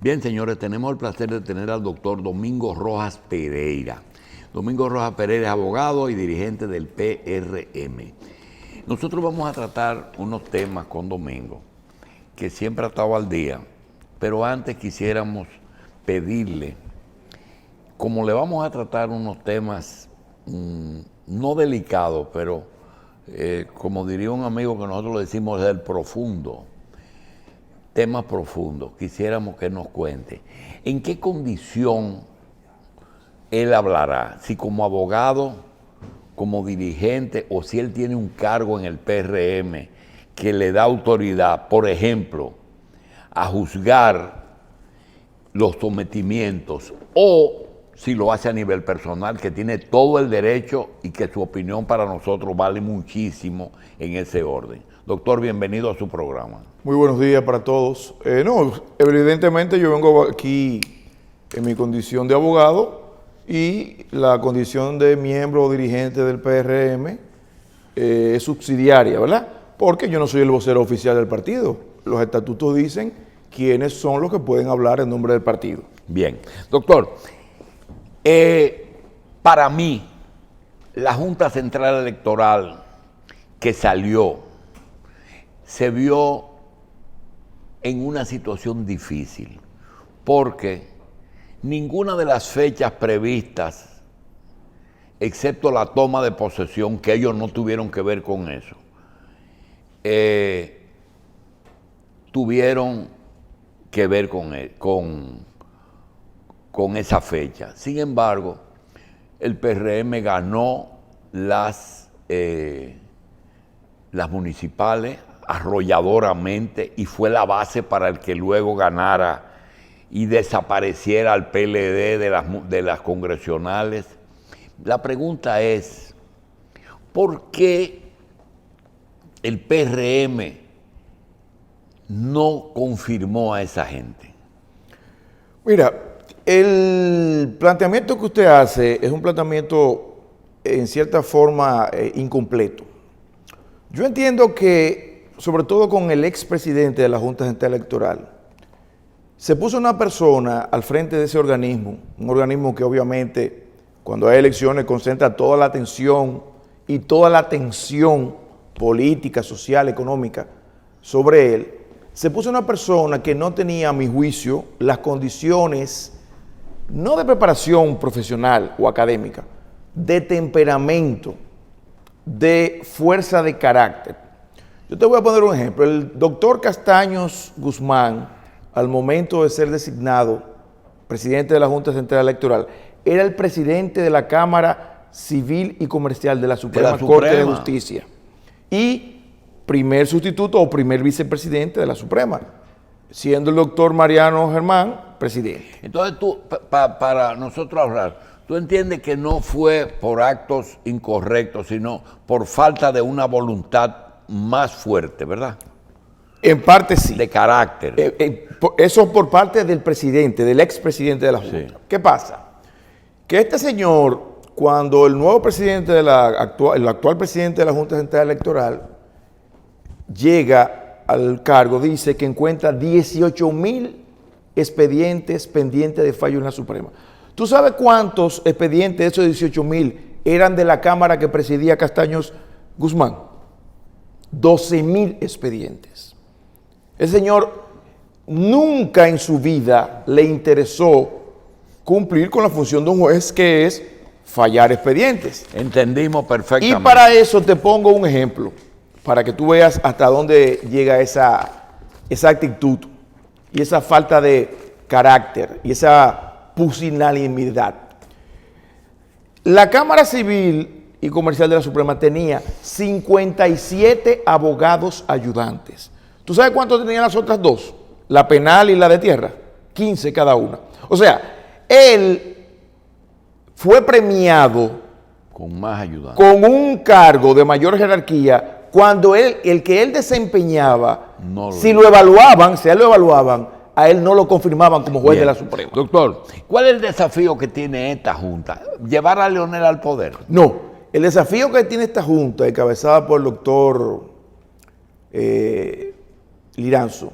Bien, señores, tenemos el placer de tener al doctor Domingo Rojas Pereira. Domingo Rojas Pereira es abogado y dirigente del PRM. Nosotros vamos a tratar unos temas con Domingo, que siempre ha estado al día, pero antes quisiéramos pedirle, como le vamos a tratar unos temas no delicados, pero como diría un amigo que nosotros le decimos del profundo, temas profundos, quisiéramos que nos cuente en qué condición él hablará, si como abogado, como dirigente, o si él tiene un cargo en el PRM que le da autoridad, por ejemplo, a juzgar los sometimientos, o si lo hace a nivel personal, que tiene todo el derecho y que su opinión para nosotros vale muchísimo en ese orden. Doctor, bienvenido a su programa. Muy buenos días para todos. Evidentemente yo vengo aquí en mi condición de abogado y la condición de miembro o dirigente del PRM es subsidiaria, ¿verdad? Porque yo no soy el vocero oficial del partido. Los estatutos dicen quiénes son los que pueden hablar en nombre del partido. Bien. Doctor, para mí, la Junta Central Electoral que salió se vio en una situación difícil, porque ninguna de las fechas previstas, excepto la toma de posesión, que ellos no tuvieron que ver con eso, tuvieron que ver con esa fecha. Sin embargo, el PRM ganó las municipales arrolladoramente y fue la base para el que luego ganara y desapareciera al PLD de las congresionales. La pregunta es, ¿por qué el PRM no confirmó a esa gente? Mira, el planteamiento que usted hace es un planteamiento en cierta forma incompleto. Yo entiendo que, sobre todo con el expresidente de la Junta Central Electoral, se puso una persona al frente de ese organismo, un organismo que obviamente cuando hay elecciones concentra toda la atención y toda la tensión política, social, económica sobre él. Se puso una persona que no tenía, a mi juicio, las condiciones, no de preparación profesional o académica, de temperamento, de fuerza de carácter. Yo te voy a poner un ejemplo. El doctor Castaños Guzmán, al momento de ser designado presidente de la Junta Central Electoral, era el presidente de la Cámara Civil y Comercial de la Suprema Corte de Justicia y primer sustituto o primer vicepresidente de la Suprema, siendo el doctor Mariano Germán presidente. Entonces tú, para nosotros hablar, tú entiendes que no fue por actos incorrectos, sino por falta de una voluntad más fuerte, ¿verdad? En parte sí. De carácter. Eso por parte del presidente, del expresidente de la Junta. Sí. ¿Qué pasa? Que este señor, cuando el nuevo presidente el actual presidente de la Junta Central Electoral llega al cargo, dice que encuentra 18,000 expedientes pendientes de fallo en la Suprema. ¿Tú sabes cuántos expedientes de esos 18,000 eran de la Cámara que presidía Castaños Guzmán? 12,000 expedientes. El señor nunca en su vida le interesó cumplir con la función de un juez, que es fallar expedientes. Entendimos perfectamente. Y para eso te pongo un ejemplo, para que tú veas hasta dónde llega esa actitud y esa falta de carácter y esa pusilanimidad. La Cámara Civil y Comercial de la Suprema tenía 57 abogados ayudantes. ¿Tú sabes cuántos tenían las otras dos? La penal y la de tierra. 15 cada una. O sea, él fue premiado con más ayudantes, con un cargo de mayor jerarquía, cuando el que él desempeñaba, si lo evaluaban, a él no lo confirmaban como juez de la Suprema. Doctor, ¿cuál es el desafío que tiene esta Junta? ¿Llevar a Leonel al poder? No. El desafío que tiene esta Junta, encabezada por el doctor Liranzo,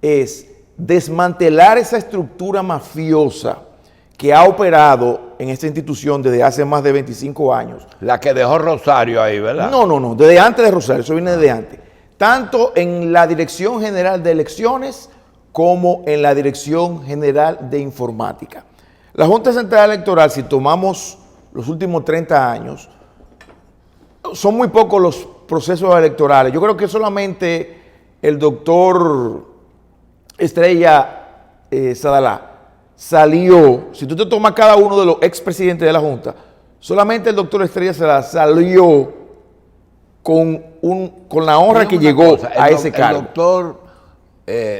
es desmantelar esa estructura mafiosa que ha operado en esta institución desde hace más de 25 años. La que dejó Rosario ahí, ¿verdad? No, desde antes de Rosario, eso viene desde antes. Tanto en la Dirección General de Elecciones como en la Dirección General de Informática. La Junta Central Electoral, si tomamos los últimos 30 años, son muy pocos los procesos electorales. Yo creo que solamente el doctor Estrella Sadalá salió, si tú te tomas cada uno de los expresidentes de la Junta, solamente el doctor Estrella Sadalá salió con la honra que llegó a ese cargo. El doctor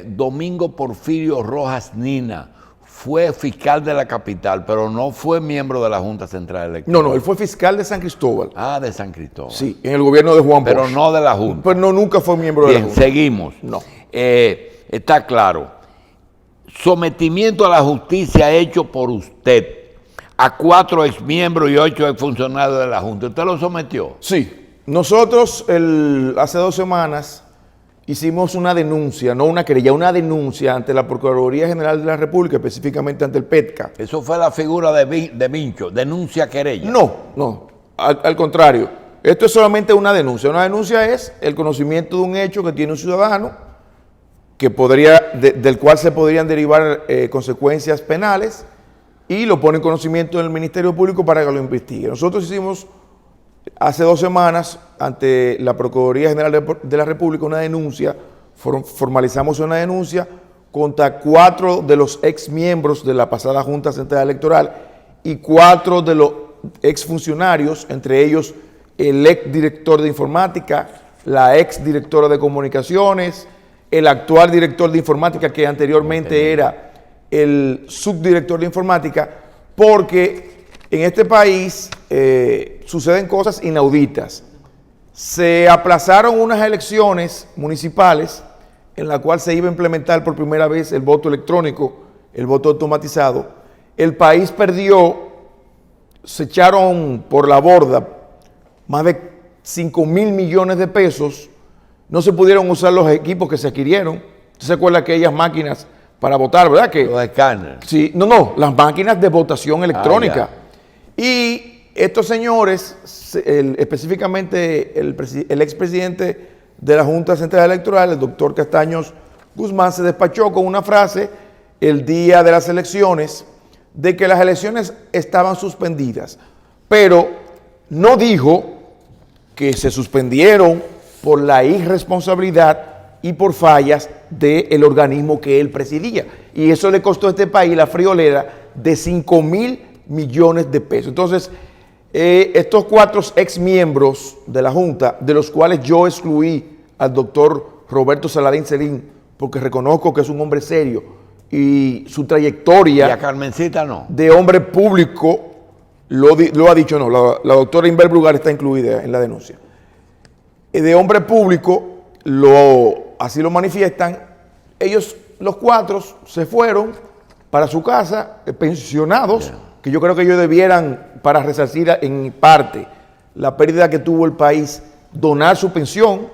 Domingo Porfirio Rojas Nina fue fiscal de la capital, pero no fue miembro de la Junta Central Electoral. No, él fue fiscal de San Cristóbal. Ah, de San Cristóbal. Sí, en el gobierno de Juan Bosch. Pero no de la Junta. Pero no, nunca fue miembro de la Bien, Junta. seguimos. No. Está claro. Sometimiento a la justicia hecho por usted a 4 exmiembros y 8 exfuncionarios de la Junta. ¿Usted lo sometió? Sí. Nosotros hace 2 semanas hicimos una denuncia, no una querella, una denuncia ante la Procuraduría General de la República, específicamente ante el PETCA. Eso fue la figura de Vincho, denuncia querella. No, al contrario. Esto es solamente una denuncia. Una denuncia es el conocimiento de un hecho que tiene un ciudadano que del cual se podrían derivar consecuencias penales y lo pone en conocimiento del Ministerio Público para que lo investigue. Nosotros hicimos hace 2 semanas ante la Procuraduría General de la República una denuncia, formalizamos una denuncia contra 4 de los exmiembros de la pasada Junta Central Electoral y 4 de los exfuncionarios, entre ellos el exdirector de informática, la exdirectora de comunicaciones, el actual director de informática que anteriormente era el subdirector de informática, porque en este país suceden cosas inauditas. Se aplazaron unas elecciones municipales en la cual se iba a implementar por primera vez el voto electrónico, el voto automatizado. El país perdió, se echaron por la borda más de 5,000 millones de pesos. No se pudieron usar los equipos que se adquirieron. ¿Usted se acuerda que aquellas máquinas para votar, verdad? Los escáneres. Sí, no, las máquinas de votación electrónica. Y estos señores, específicamente el expresidente de la Junta Central Electoral, el doctor Castaños Guzmán, se despachó con una frase el día de las elecciones de que las elecciones estaban suspendidas, pero no dijo que se suspendieron por la irresponsabilidad y por fallas del organismo que él presidía. Y eso le costó a este país la friolera de 5,000 millones de pesos. Entonces, estos 4 exmiembros de la Junta, de los cuales yo excluí al doctor Roberto Saladín Celín, porque reconozco que es un hombre serio y su trayectoria... ¿Y a Carmencita no? De hombre público, lo ha dicho, no, la doctora Inver Brugar está incluida en la denuncia. De hombre público, así lo manifiestan, ellos, los 4, se fueron para su casa, pensionados, que yo creo que ellos debieran, para resarcir en parte la pérdida que tuvo el país, donar su pensión.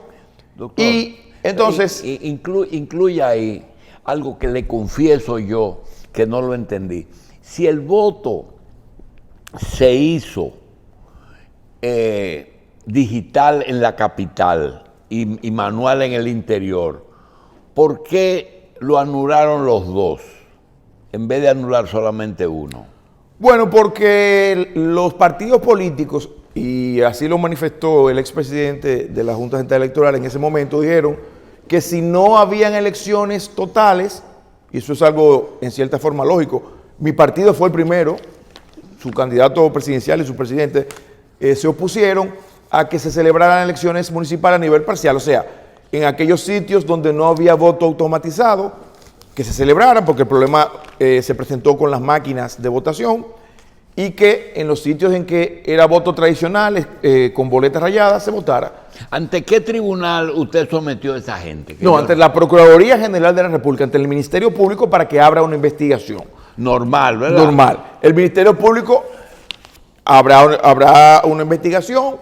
Doctor, y entonces... Incluye ahí algo que le confieso yo que no lo entendí. Si el voto se hizo digital en la capital y manual en el interior, ¿por qué lo anularon los 2 en vez de anular solamente uno? Bueno, porque los partidos políticos, y así lo manifestó el expresidente de la Junta Central Electoral en ese momento, dijeron que si no habían elecciones totales, y eso es algo en cierta forma lógico, mi partido fue el primero, su candidato presidencial y su presidente se opusieron a que se celebraran elecciones municipales a nivel parcial, o sea, en aquellos sitios donde no había voto automatizado, que se celebrara, porque el problema se presentó con las máquinas de votación, y que en los sitios en que era voto tradicional, con boletas rayadas, se votara. ¿Ante qué tribunal usted sometió a esa gente? No, ante la Procuraduría General de la República, ante el Ministerio Público, para que abra una investigación. Normal, ¿verdad? Normal. El Ministerio Público habrá una investigación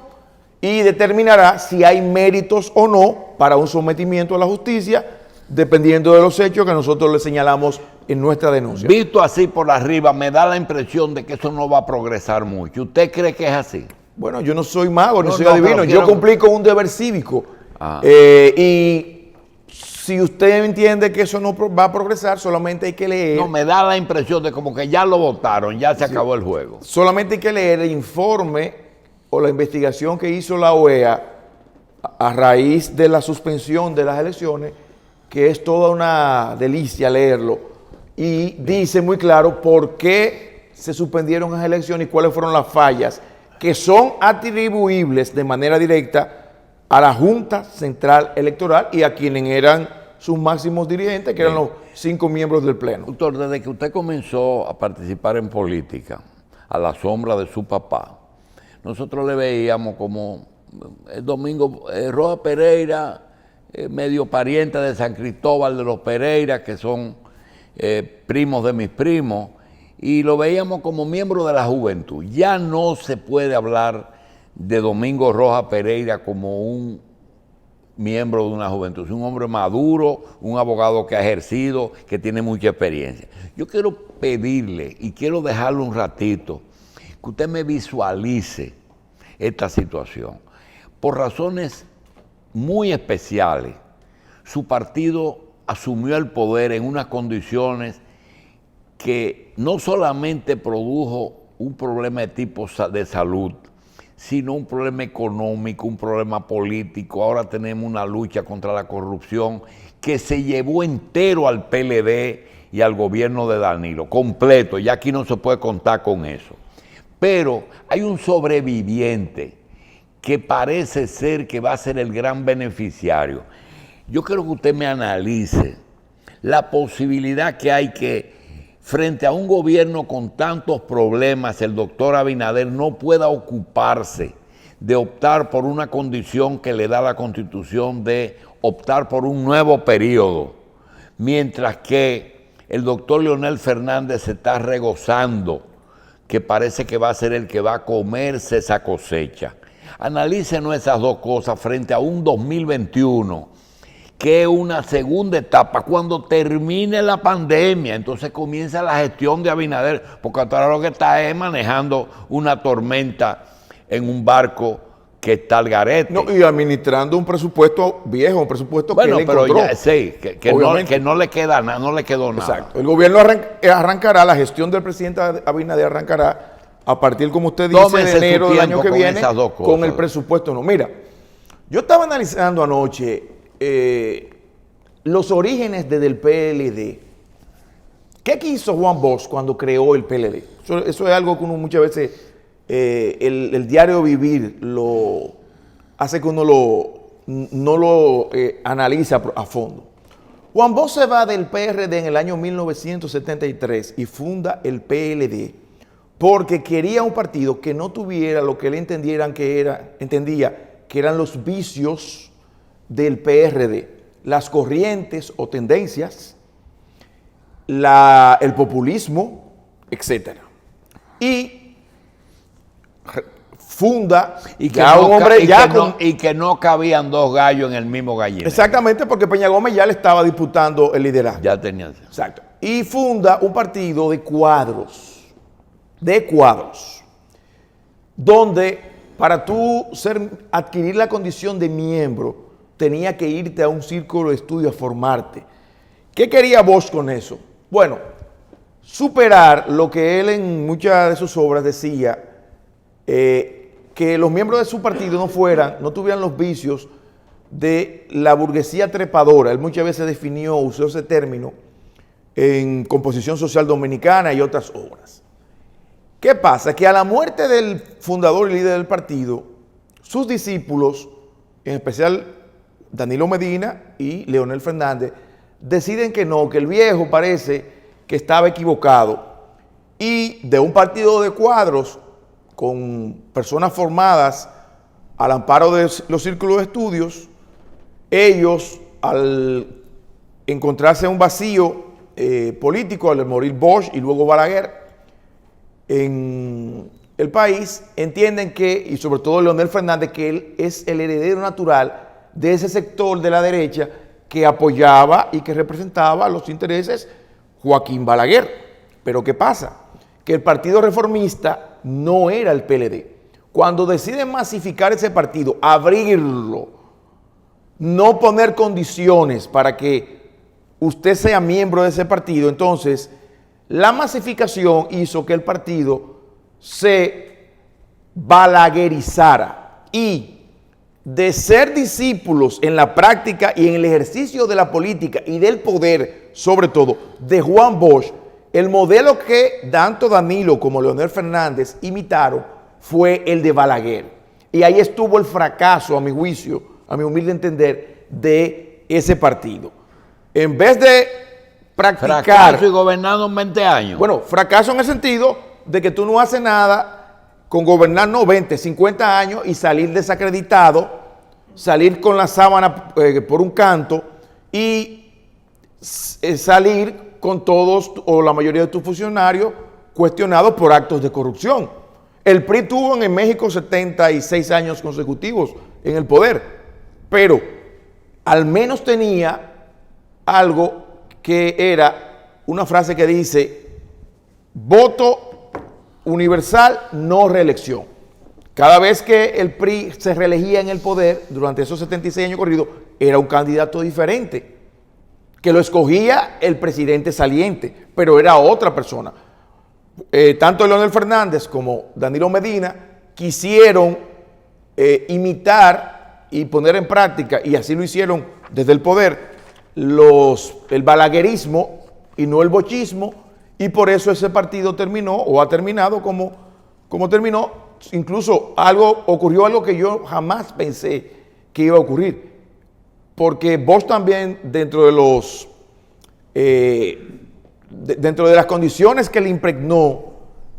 y determinará si hay méritos o no para un sometimiento a la justicia dependiendo de los hechos que nosotros le señalamos en nuestra denuncia. Visto así por arriba, me da la impresión de que eso no va a progresar mucho. ¿Usted cree que es así? Bueno, yo no soy mago, no soy no, adivino, pero yo cumplí con un deber cívico. Y si usted entiende que eso no va a progresar, solamente hay que leer. No, me da la impresión de como que ya lo votaron, ya se acabó el juego. Solamente hay que leer el informe o la investigación que hizo la OEA a raíz de la suspensión de las elecciones, que es toda una delicia leerlo, y dice muy claro por qué se suspendieron las elecciones y cuáles fueron las fallas que son atribuibles de manera directa a la Junta Central Electoral y a quienes eran sus máximos dirigentes, que eran los 5 miembros del Pleno. Doctor, desde que usted comenzó a participar en política, a la sombra de su papá, nosotros le veíamos como el Domingo Rojas Pereira, medio pariente de San Cristóbal de los Pereira, que son primos de mis primos, y lo veíamos como miembro de la juventud. Ya no se puede hablar de Domingo Rojas Pereira como un miembro de una juventud. Es un hombre maduro, un abogado que ha ejercido, que tiene mucha experiencia. Yo quiero pedirle y quiero dejarle un ratito que usted me visualice esta situación. Por razones muy especiales, su partido asumió el poder en unas condiciones que no solamente produjo un problema de tipo de salud, sino un problema económico, un problema político. Ahora tenemos una lucha contra la corrupción que se llevó entero al PLD y al gobierno de Danilo, completo, ya aquí no se puede contar con eso. Pero hay un sobreviviente que parece ser que va a ser el gran beneficiario. Yo quiero que usted me analice la posibilidad que hay que, frente a un gobierno con tantos problemas, el doctor Abinader no pueda ocuparse de optar por una condición que le da la Constitución de optar por un nuevo periodo, mientras que el doctor Leonel Fernández se está regozando, que parece que va a ser el que va a comerse esa cosecha. Analícenos esas dos cosas frente a un 2021, que es una segunda etapa. Cuando termine la pandemia, entonces comienza la gestión de Abinader, porque hasta ahora lo que está es manejando una tormenta en un barco que está al garete. No, y administrando un presupuesto viejo, un presupuesto bueno, que él pero encontró. ya, sí, que no le queda nada, no le quedó nada. Exacto. El gobierno arrancará, la gestión del presidente Abinader arrancará a partir, como usted dice, Tómese de enero del año que viene, con el presupuesto. No, mira, yo estaba analizando anoche los orígenes del PLD. ¿Qué quiso Juan Bosch cuando creó el PLD? Eso es algo que uno muchas veces, el diario vivir lo hace que uno no lo analiza a fondo. Juan Bosch se va del PRD en el año 1973 y funda el PLD porque quería un partido que no tuviera lo que él entendía que eran los vicios del PRD, las corrientes o tendencias, el populismo, etc. Y funda y que no cabían dos gallos en el mismo gallinero. Exactamente, porque Peña Gómez ya le estaba disputando el liderazgo. Ya tenía. Exacto. Y funda un partido de cuadros, donde para tú adquirir la condición de miembro, tenía que irte a un círculo de estudio a formarte. ¿Qué quería Bosch con eso? Bueno, superar lo que él en muchas de sus obras decía, que los miembros de su partido no tuvieran los vicios de la burguesía trepadora. Él muchas veces usó ese término en Composición Social Dominicana y otras obras. ¿Qué pasa? Que a la muerte del fundador y líder del partido, sus discípulos, en especial Danilo Medina y Leonel Fernández, deciden que no, que el viejo parece que estaba equivocado, y de un partido de cuadros con personas formadas al amparo de los círculos de estudios, ellos, al encontrarse un vacío político, al morir Bosch y luego Balaguer en el país, entienden que, y sobre todo Leonel Fernández, que él es el heredero natural de ese sector de la derecha que apoyaba y que representaba los intereses Joaquín Balaguer. Pero ¿qué pasa? Que el Partido Reformista no era el PLD. Cuando deciden masificar ese partido, abrirlo, no poner condiciones para que usted sea miembro de ese partido, entonces la masificación hizo que el partido se balaguerizara y de ser discípulos en la práctica y en el ejercicio de la política y del poder, sobre todo, de Juan Bosch, el modelo que tanto Danilo como Leonel Fernández imitaron fue el de Balaguer. Y ahí estuvo el fracaso, a mi juicio, a mi humilde entender, de ese partido. En vez de practicar... Fracaso y gobernado en 20 años. Bueno, fracaso en el sentido de que tú no haces nada con gobernar 20, 50 años y salir desacreditado, salir con la sábana por un canto y salir con todos o la mayoría de tus funcionarios cuestionados por actos de corrupción. El PRI tuvo en México 76 años consecutivos en el poder, pero al menos tenía algo que era una frase que dice: voto universal, no reelección. Cada vez que el PRI se reelegía en el poder, durante esos 76 años corridos, era un candidato diferente, que lo escogía el presidente saliente, pero era otra persona. Tanto Leonel Fernández como Danilo Medina quisieron imitar y poner en práctica, y así lo hicieron desde el poder, el balaguerismo y no el bochismo, y por eso ese partido terminó o ha terminado como terminó. Incluso ocurrió algo que yo jamás pensé que iba a ocurrir, porque Bosch también dentro de las condiciones que le impregnó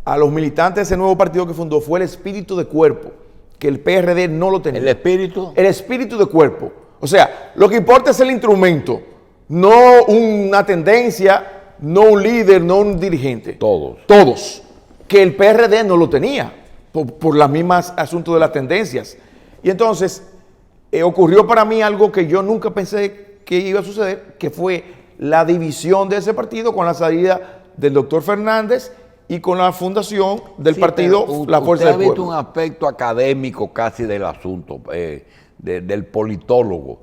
a los militantes de ese nuevo partido que fundó fue el espíritu de cuerpo, que el PRD no lo tenía. ¿El espíritu? El espíritu de cuerpo. O sea, lo que importa es el instrumento, no una tendencia, no un líder, no un dirigente. Todos. Que el PRD no lo tenía, por las mismas asuntos de las tendencias. Y entonces ocurrió para mí algo que yo nunca pensé que iba a suceder, que fue la división de ese partido con la salida del doctor Fernández y con la fundación del partido La Fuerza del Pueblo. Usted ha visto un aspecto académico casi del asunto, del politólogo.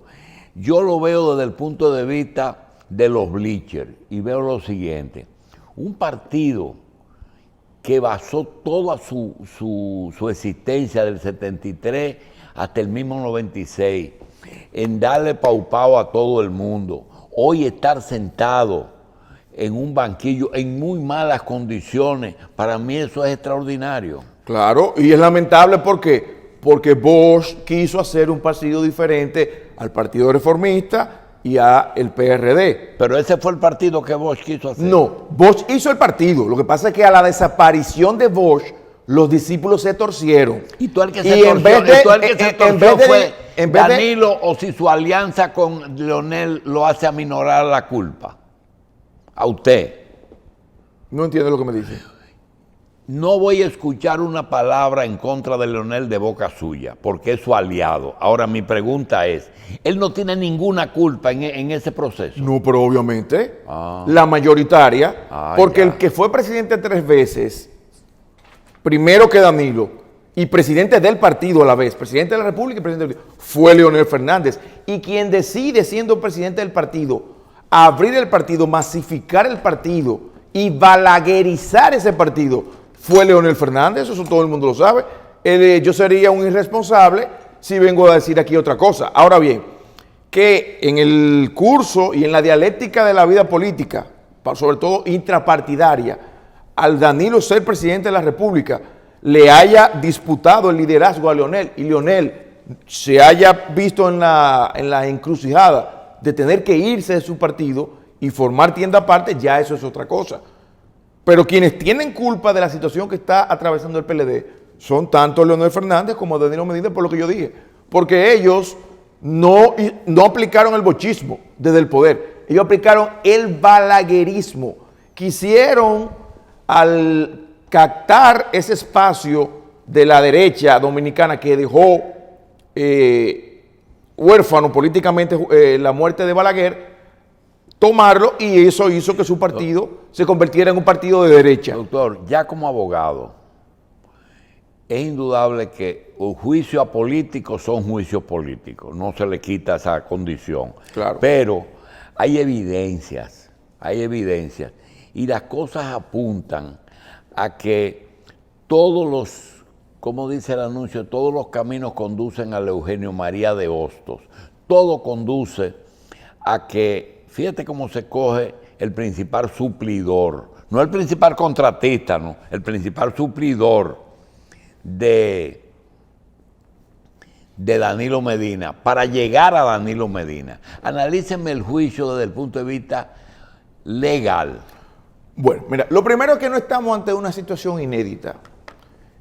Yo lo veo desde el punto de vista de los bleachers y veo lo siguiente: un partido que basó toda su existencia del 73 hasta el mismo 96 en darle paupao a todo el mundo, hoy estar sentado en un banquillo en muy malas condiciones, para mí eso es extraordinario. Claro, y es lamentable porque Bosch quiso hacer un partido diferente al Partido Reformista y al PRD. Pero ese fue el partido que Bosch quiso hacer. No, Bosch hizo el partido. Lo que pasa es que a la desaparición de Bosch, los discípulos se torcieron. Y tú el que se torció fue Danilo, o si su alianza con Leonel lo hace aminorar la culpa. A usted. No entiendo lo que me dice. No voy a escuchar una palabra en contra de Leonel de boca suya, porque es su aliado. Ahora mi pregunta es, ¿él no tiene ninguna culpa en ese proceso? No, pero obviamente, la mayoritaria, porque ya. El que fue presidente 3 veces, primero que Danilo, y presidente del partido a la vez, presidente de la República y presidente del partido, fue Leonel Fernández. Y quien decide, siendo presidente del partido, abrir el partido, masificar el partido y balaguerizar ese partido, fue Leonel Fernández. Eso todo el mundo lo sabe. Yo sería un irresponsable si vengo a decir aquí otra cosa. Ahora bien, que en el curso y en la dialéctica de la vida política, sobre todo intrapartidaria, al Danilo ser presidente de la República, le haya disputado el liderazgo a Leonel, y Leonel se haya visto en la encrucijada de tener que irse de su partido y formar tienda aparte, ya eso es otra cosa. Pero quienes tienen culpa de la situación que está atravesando el PLD son tanto Leonel Fernández como Danilo Medina, por lo que yo dije. Porque ellos no aplicaron el bochismo desde el poder. Ellos aplicaron el balaguerismo. Quisieron, al captar ese espacio de la derecha dominicana que dejó huérfano políticamente la muerte de Balaguer, tomarlo, y eso hizo que su partido se convirtiera en un partido de derecha. Doctor, ya como abogado, es indudable que los juicios a políticos son juicios políticos, no se le quita esa condición. Claro. Pero hay evidencias, y las cosas apuntan a que todos los, como dice el anuncio, todos los caminos conducen al Eugenio María de Hostos. Todo conduce a que, fíjate cómo se coge el principal suplidor, no el principal contratista, no, el principal suplidor de Danilo Medina, para llegar a Danilo Medina. Analícenme el juicio desde el punto de vista legal. Bueno, mira, lo primero es que no estamos ante una situación inédita.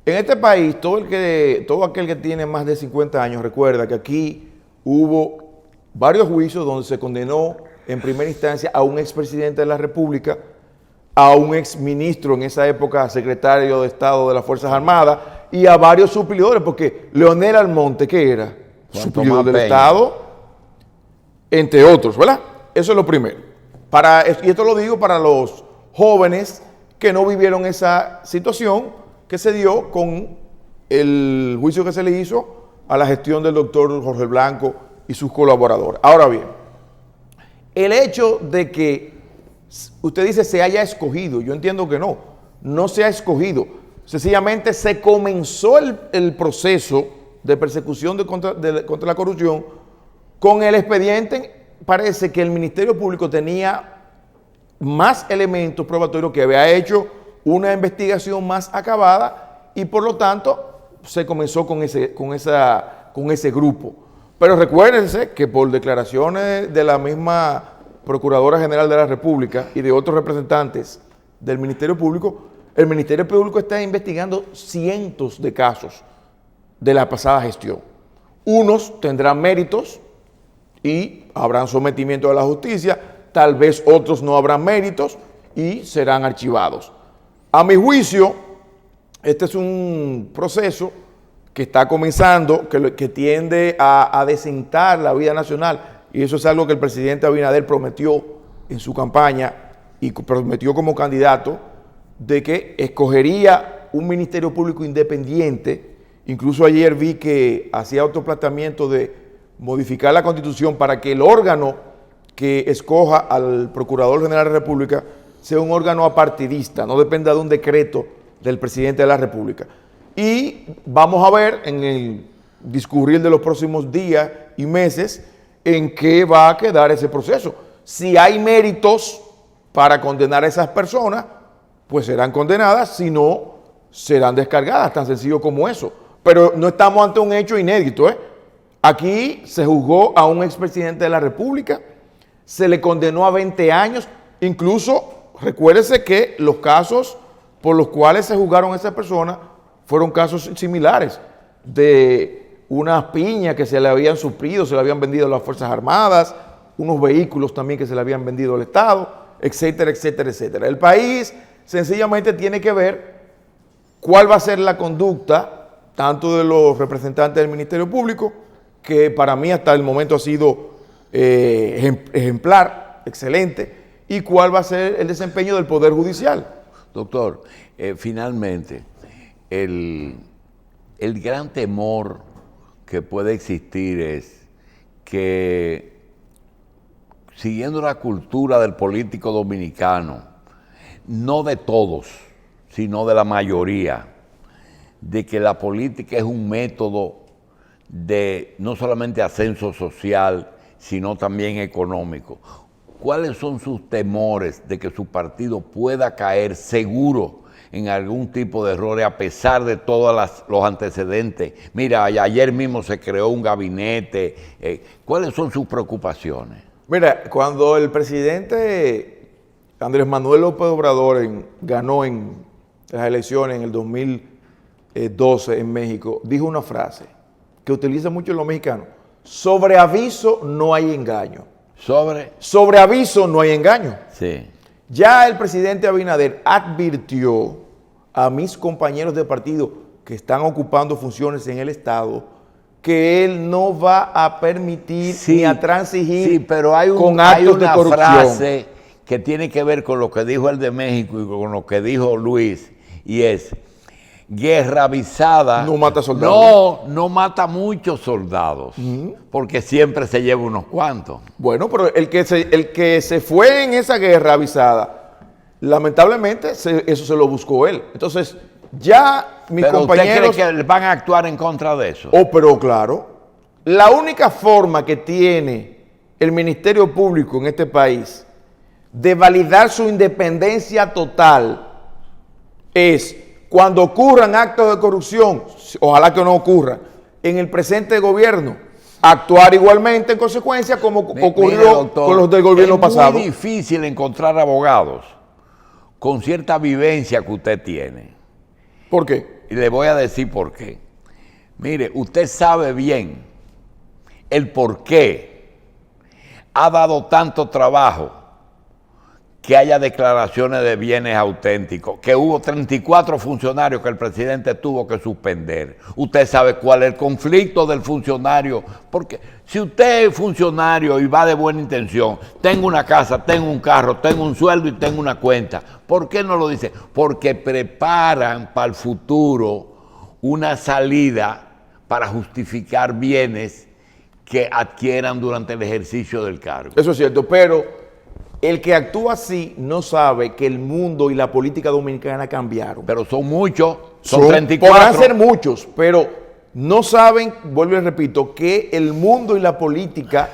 En este país, todo aquel que tiene más de 50 años recuerda que aquí hubo varios juicios donde se condenó en primera instancia a un expresidente de la República, a un exministro en esa época, secretario de Estado de las Fuerzas Armadas, y a varios suplidores, porque Leonel Almonte, ¿qué era? Suplidor del Estado, entre otros, ¿verdad? Eso es lo primero. Y esto lo digo para los jóvenes que no vivieron esa situación que se dio con el juicio que se le hizo a la gestión del doctor Jorge Blanco y sus colaboradores. Ahora bien, el hecho de que usted dice se haya escogido, yo entiendo que no se ha escogido. Sencillamente se comenzó el proceso de persecución contra la corrupción con el expediente. Parece que el Ministerio Público tenía más elementos probatorios, que había hecho una investigación más acabada, y por lo tanto se comenzó con ese grupo. Pero recuérdense que por declaraciones de la misma Procuradora General de la República y de otros representantes del Ministerio Público, el Ministerio Público está investigando cientos de casos de la pasada gestión. Unos tendrán méritos y habrán sometimiento a la justicia, tal vez otros no habrán méritos y serán archivados. A mi juicio, este es un proceso que está comenzando, que tiende a desentar la vida nacional, y eso es algo que el presidente Abinader prometió en su campaña y prometió como candidato, de que escogería un Ministerio Público independiente. Incluso ayer vi que hacía otro planteamiento de modificar la Constitución para que el órgano que escoja al Procurador General de la República sea un órgano apartidista, no dependa de un decreto del presidente de la República. Y vamos a ver en el discurrir de los próximos días y meses en qué va a quedar ese proceso. Si hay méritos para condenar a esas personas, pues serán condenadas; si no, serán descargadas, tan sencillo como eso. Pero no estamos ante un hecho inédito, ¿eh? Aquí se juzgó a un expresidente de la República, se le condenó a 20 años, incluso recuérdese que los casos por los cuales se juzgaron a esa persona fueron casos similares, de unas piñas que se le habían suplido, se le habían vendido a las Fuerzas Armadas, unos vehículos también que se le habían vendido al Estado, etcétera, etcétera, etcétera. El país sencillamente tiene que ver cuál va a ser la conducta tanto de los representantes del Ministerio Público, que para mí hasta el momento ha sido ejemplar, excelente, y cuál va a ser el desempeño del Poder Judicial. Doctor, finalmente, el gran temor que puede existir es que, siguiendo la cultura del político dominicano, no de todos, sino de la mayoría, de que la política es un método de no solamente ascenso social, sino también económico. ¿Cuáles son sus temores de que su partido pueda caer seguro en algún tipo de errores a pesar de todos los antecedentes? Mira, ayer mismo se creó un gabinete. ¿Cuáles son sus preocupaciones? Mira, cuando el presidente Andrés Manuel López Obrador ganó en las elecciones en el 2012 en México, dijo una frase que utiliza mucho los mexicanos: sobre aviso no hay engaño. Sobre aviso no hay engaño. Sí. Ya el presidente Abinader advirtió a mis compañeros de partido que están ocupando funciones en el Estado que él no va a permitir ni a transigir sí, pero hay con hay actos de una corrupción. frase que tiene que ver con lo que dijo el de México y con lo que dijo Luis, y es: guerra avisada No mata soldados. no mata muchos soldados, porque siempre se lleva unos cuantos. Bueno, pero el que se fue en esa guerra avisada, lamentablemente eso se lo buscó él. Entonces, ya mis Pero compañeros... ¿usted cree que van a actuar en contra de eso? Oh, pero claro, la única forma que tiene el Ministerio Público en este país de validar su independencia total es cuando ocurran actos de corrupción, ojalá que no ocurra, en el presente gobierno, actuar igualmente en consecuencia como ocurrió Mire, doctor, con los del gobierno pasado. Es muy difícil encontrar abogados con cierta vivencia que usted tiene. ¿Por qué? Y le voy a decir por qué. Mire, usted sabe bien el por qué ha dado tanto trabajo que haya declaraciones de bienes auténticos, que hubo 34 funcionarios que el presidente tuvo que suspender. Usted sabe cuál es el conflicto del funcionario, porque si usted es funcionario y va de buena intención, tengo una casa, tengo un carro, tengo un sueldo y tengo una cuenta, ¿por qué no lo dice? Porque preparan para el futuro una salida para justificar bienes que adquieran durante el ejercicio del cargo. Eso es cierto, pero el que actúa así no sabe que el mundo y la política dominicana cambiaron. Pero son muchos, son 34. Podrán ser muchos, pero no saben, vuelvo y repito, que el mundo y la política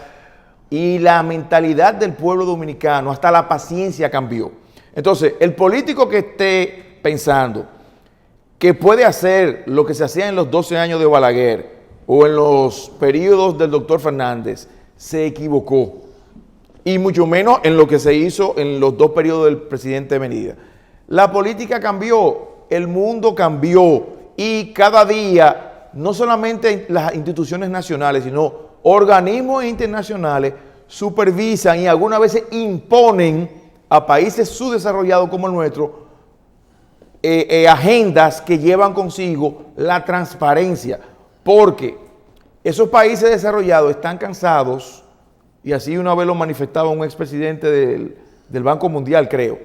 y la mentalidad del pueblo dominicano, hasta la paciencia cambió. Entonces, el político que esté pensando que puede hacer lo que se hacía en los 12 años de Balaguer o en los periodos del doctor Fernández, se equivocó. Y mucho menos en lo que se hizo en los 2 periodos del presidente Medina. La política cambió, el mundo cambió y cada día, no solamente las instituciones nacionales, sino organismos internacionales supervisan y algunas veces imponen a países subdesarrollados como el nuestro agendas que llevan consigo la transparencia, porque esos países desarrollados están cansados. Y así una vez lo manifestaba un expresidente del Banco Mundial, creo,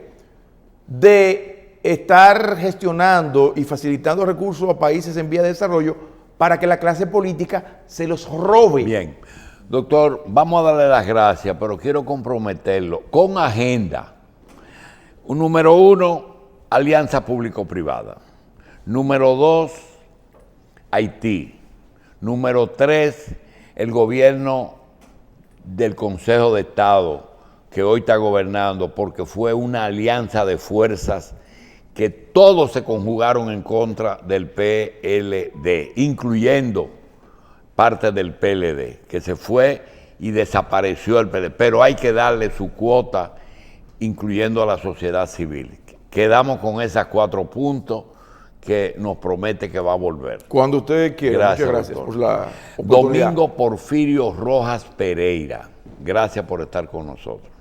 de estar gestionando y facilitando recursos a países en vía de desarrollo para que la clase política se los robe. Bien, doctor, vamos a darle las gracias, pero quiero comprometerlo con agenda. Número 1, alianza público-privada. Número 2, Haití. Número 3, el gobierno del Consejo de Estado que hoy está gobernando, porque fue una alianza de fuerzas que todos se conjugaron en contra del PLD, incluyendo parte del PLD, que se fue y desapareció el PLD, pero hay que darle su cuota, incluyendo a la sociedad civil. Quedamos con esos 4 puntos que nos promete que va a volver. Cuando usted quiera. Muchas gracias doctor. por la oportunidad. Domingo Porfirio Rojas Pereira, gracias por estar con nosotros.